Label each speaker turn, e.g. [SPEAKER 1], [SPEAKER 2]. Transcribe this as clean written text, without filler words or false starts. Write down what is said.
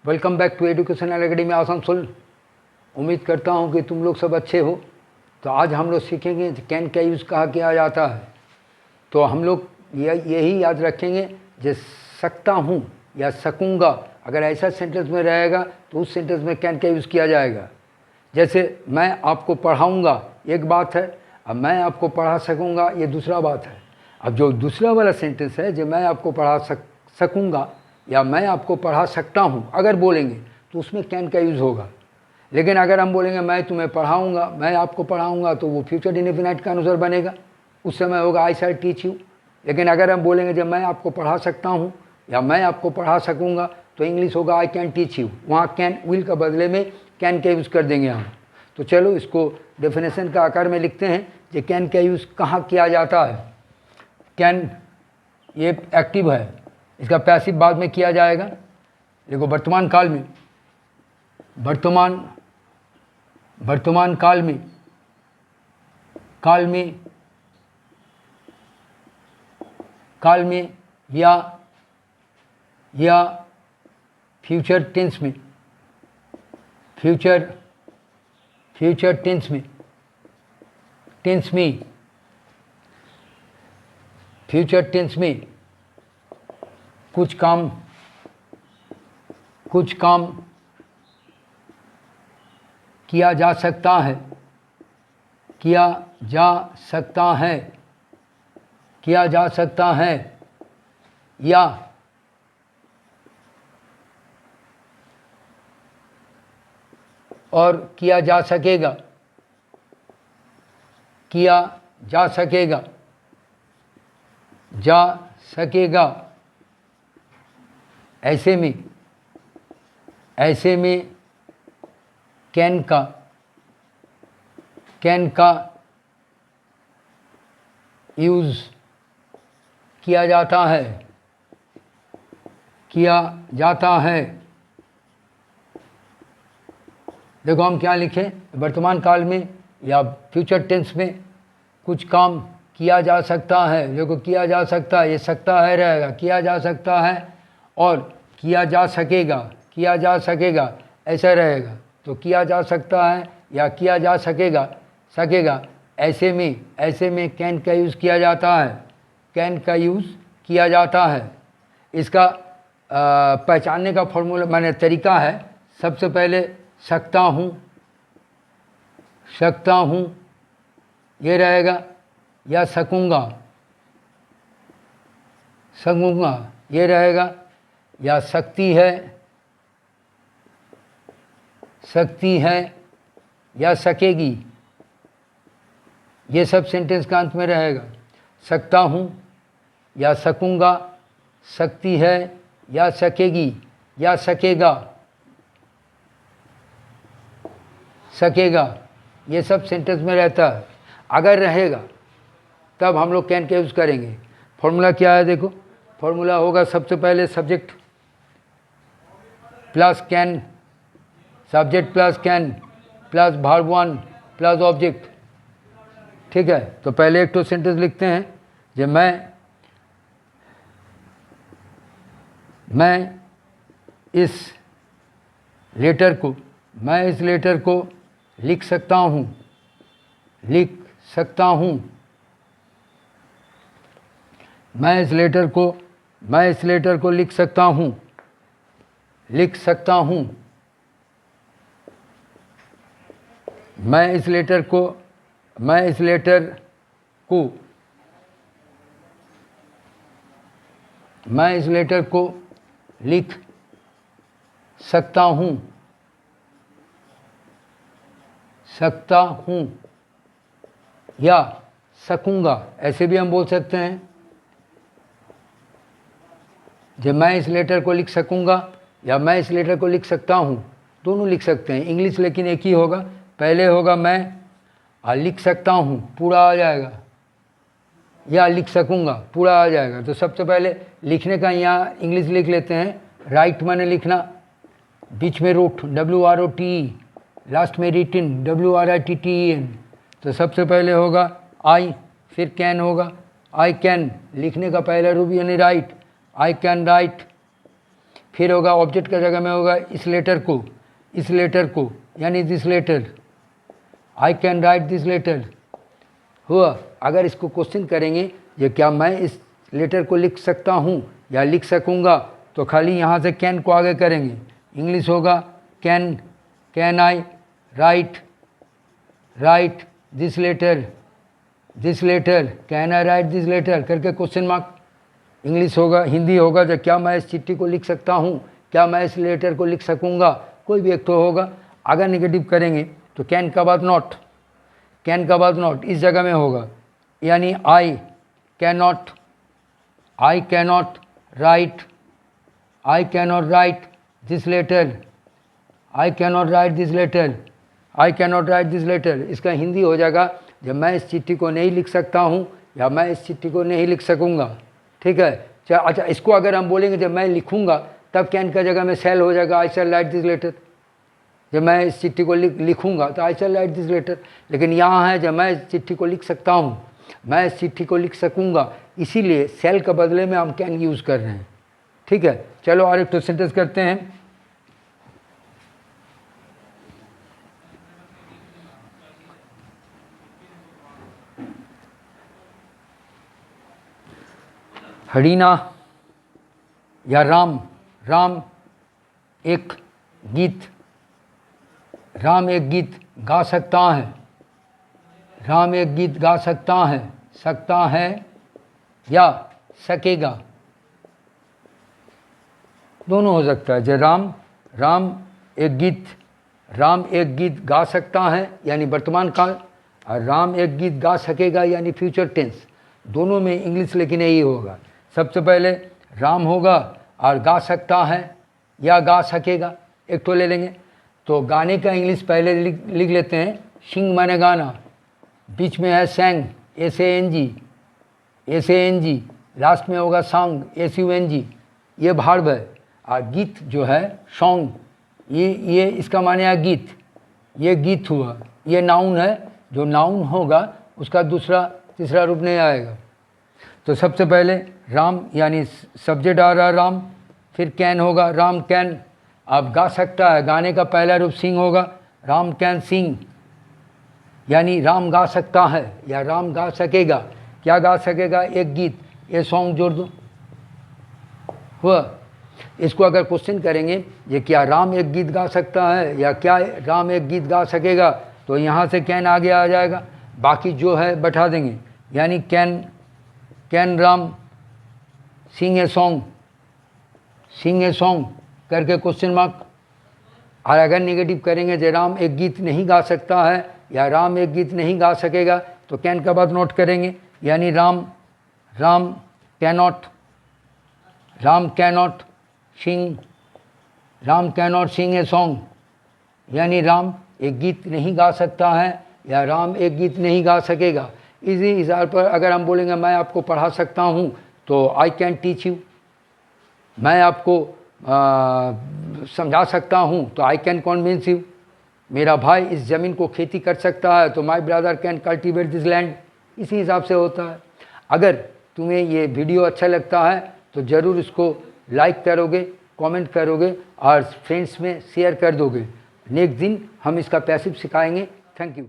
[SPEAKER 1] Welcome back to educational academy Asansol. उम्मीद करता हूँ कि तुम लोग सब अच्छे हो। तो आज हम लोग सीखेंगे कैन का यूज़ कहाँ किया जाता है। तो हम लोग यही याद रखेंगे जो सकता हूँ या सकूँगा, अगर ऐसा सेंटेंस में रहेगा तो उस सेंटेंस में कैन का यूज़ किया जाएगा। जैसे मैं आपको पढ़ाऊँगा एक बात है, अब मैं आपको पढ़ा सकूँगा ये दूसरा बात है। अब जो दूसरा वाला सेंटेंस है जो मैं आपको पढ़ा सकूँगा या मैं आपको पढ़ा सकता हूँ, अगर बोलेंगे तो उसमें कैन का यूज़ होगा। लेकिन अगर हम बोलेंगे मैं तुम्हें पढ़ाऊँगा, मैं आपको पढ़ाऊँगा, तो वो फ्यूचर इंडेफिनिट का अनुसार बनेगा, उस समय होगा आई शैल टीच यू। लेकिन अगर हम बोलेंगे जब मैं आपको पढ़ा सकता हूँ या मैं आपको पढ़ा सकूँगा तो इंग्लिश होगा आई कैन टीच यू। वहाँ कैन विल का बदले में कैन का यूज़ कर देंगे हम। तो चलो इसको डेफिनेशन का आकार में लिखते हैं कि कैन का यूज़ कहाँ किया जाता है। कैन ये एक्टिव है, इसका पैसिव बाद में किया जाएगा। देखो वर्तमान काल में या फ्यूचर टेंस में कुछ काम किया जा सकता है या और किया जा सकेगा। ऐसे में कैन का यूज़ किया जाता है। देखो हम क्या लिखें, वर्तमान काल में या फ्यूचर टेंस में कुछ काम किया जा सकता है। देखो किया जा सकता है, ये सकता है रहेगा, किया जा सकता है और किया जा सकेगा ऐसा रहेगा। तो किया जा सकता है या किया जा सकेगा ऐसे में कैन का यूज़ किया जाता है। इसका पहचानने का फॉर्मूला माने तरीका है, सबसे पहले सकता हूँ ये रहेगा, या सकूँगा ये रहेगा, या सकती है या सकेगी, ये सब सेंटेंस का अंत में रहेगा। सकता हूँ या सकूँगा, सकती है या सकेगी या सकेगा, ये सब सेंटेंस में रहता है। अगर रहेगा तब हम लोग कैन का यूज़ करेंगे। फॉर्मूला क्या है, देखो फॉर्मूला होगा सबसे पहले subject plus can, subject plus can plus verb 1 plus object. ठीक है, तो पहले एक तो सेंटेंस लिखते हैं जो मैं इस लेटर को लिख सकता हूँ। मैं इस लेटर को लिख सकता हूँ। मैं इस लेटर को लिख सकता हूँ या सकूँगा, ऐसे भी हम बोल सकते हैं। जब मैं इस लेटर को लिख सकूँगा या मैं इस लेटर को लिख सकता हूँ, दोनों लिख सकते हैं इंग्लिश, लेकिन एक ही होगा। पहले होगा मैं और लिख सकता हूँ पूरा आ जाएगा, या लिख सकूँगा पूरा आ जाएगा। तो सबसे पहले लिखने का यहाँ इंग्लिश लिख लेते हैं। राइट माने लिखना, बीच में रोट WROTE, लास्ट में रिटिन WRITTEN। तो सबसे पहले होगा आई, फिर कैन होगा। आई कैन लिखने का पहला रूप यानी राइट, आई कैन राइट। फिर होगा ऑब्जेक्ट का जगह में होगा इस लेटर को यानी this letter, I can write this letter हुआ। अगर इसको क्वेश्चन करेंगे ये क्या मैं इस लेटर को लिख सकता हूँ या लिख सकूँगा, तो खाली यहाँ से कैन को आगे करेंगे। इंग्लिश होगा can I write this letter, can I write this letter करके क्वेश्चन मार्क। इंग्लिश होगा, हिंदी होगा जो क्या मैं इस चिट्ठी को लिख सकता हूँ, क्या मैं इस लेटर को लिख सकूँगा, कोई भी एक तो होगा। अगर नेगेटिव करेंगे तो कैन का बाद नॉट, इस जगह में होगा, यानी I can not write this letter, इसका हिंदी हो जाएगा जब मैं इस चिट्ठी को नहीं लिख सकता हूँ या मैं इस चिट्ठी को नहीं लिख सकूँगा। ठीक है। अच्छा, इसको अगर हम बोलेंगे जब मैं लिखूँगा तब कैन का जगह में शैल हो जाएगा, आई शैल राइट दिस लेटर। जब मैं इस चिट्ठी को लिखूँगा तो आई शैल राइट दिस लेटर। लेकिन यहाँ है जब मैं इस चिट्ठी को लिख सकता हूँ, मैं इस चिट्ठी को लिख सकूँगा, इसीलिए शैल के बदले में हम कैन यूज़ कर रहे हैं। ठीक है। चलो और एक तो सेंटेंस करते हैं। हरीना या राम एक गीत गा सकता है। राम एक गीत गा सकता है या सकेगा, दोनों हो सकता है। जो राम एक गीत गा सकता है यानी वर्तमान काल, और राम एक गीत गा सकेगा यानी फ्यूचर टेंस। दोनों में इंग्लिश लेकिन यही होगा। सबसे पहले राम होगा और गा सकता है या गा सकेगा, एक तो ले लेंगे। तो गाने का इंग्लिश पहले लिख लेते हैं, सिंग माने गाना, बीच में है सैंग SANG, लास्ट में होगा सॉन्ग SUNG, ये भार्ब है। और गीत जो है सॉन्ग, ये इसका माने है गीत, ये गीत हुआ। ये नाउन है, जो नाउन होगा उसका तीसरा रूप नहीं आएगा। तो सबसे पहले राम यानी सब्जेक्ट आ रहा राम, फिर कैन होगा, राम कैन। अब गा सकता है, गाने का पहला रूप सिंग होगा, राम कैन सिंग, यानी राम गा सकता है या राम गा सकेगा। क्या गा सकेगा? एक गीत, ये सॉन्ग जोड़ दो हुआ। इसको अगर क्वेश्चन करेंगे ये क्या राम एक गीत गा सकता है या क्या राम एक गीत गा सकेगा, तो यहाँ से कैन आगे आ जाएगा, बाकी जो है बैठा देंगे। यानी can Ram sing a song करके क्वेश्चन मार्क। और अगर नेगेटिव करेंगे जो राम एक गीत नहीं गा सकता है या राम एक गीत नहीं गा सकेगा, तो कैन का बाद नोट करेंगे, यानी Ram cannot sing a song, यानी राम एक गीत नहीं गा सकता है या राम एक गीत नहीं गा सकेगा। इसी हिसाब पर अगर हम बोलेंगे मैं आपको पढ़ा सकता हूँ, तो आई कैन टीच यू। मैं आपको समझा सकता हूँ, तो आई कैन कन्विंस यू। मेरा भाई इस ज़मीन को खेती कर सकता है, तो my brother can cultivate this land. इसी हिसाब से होता है। अगर तुम्हें ये वीडियो अच्छा लगता है तो ज़रूर इसको लाइक करोगे, कमेंट करोगे और फ्रेंड्स में शेयर कर दोगे। नेक्स्ट दिन हम इसका पैसिव सिखाएंगे। Thank you.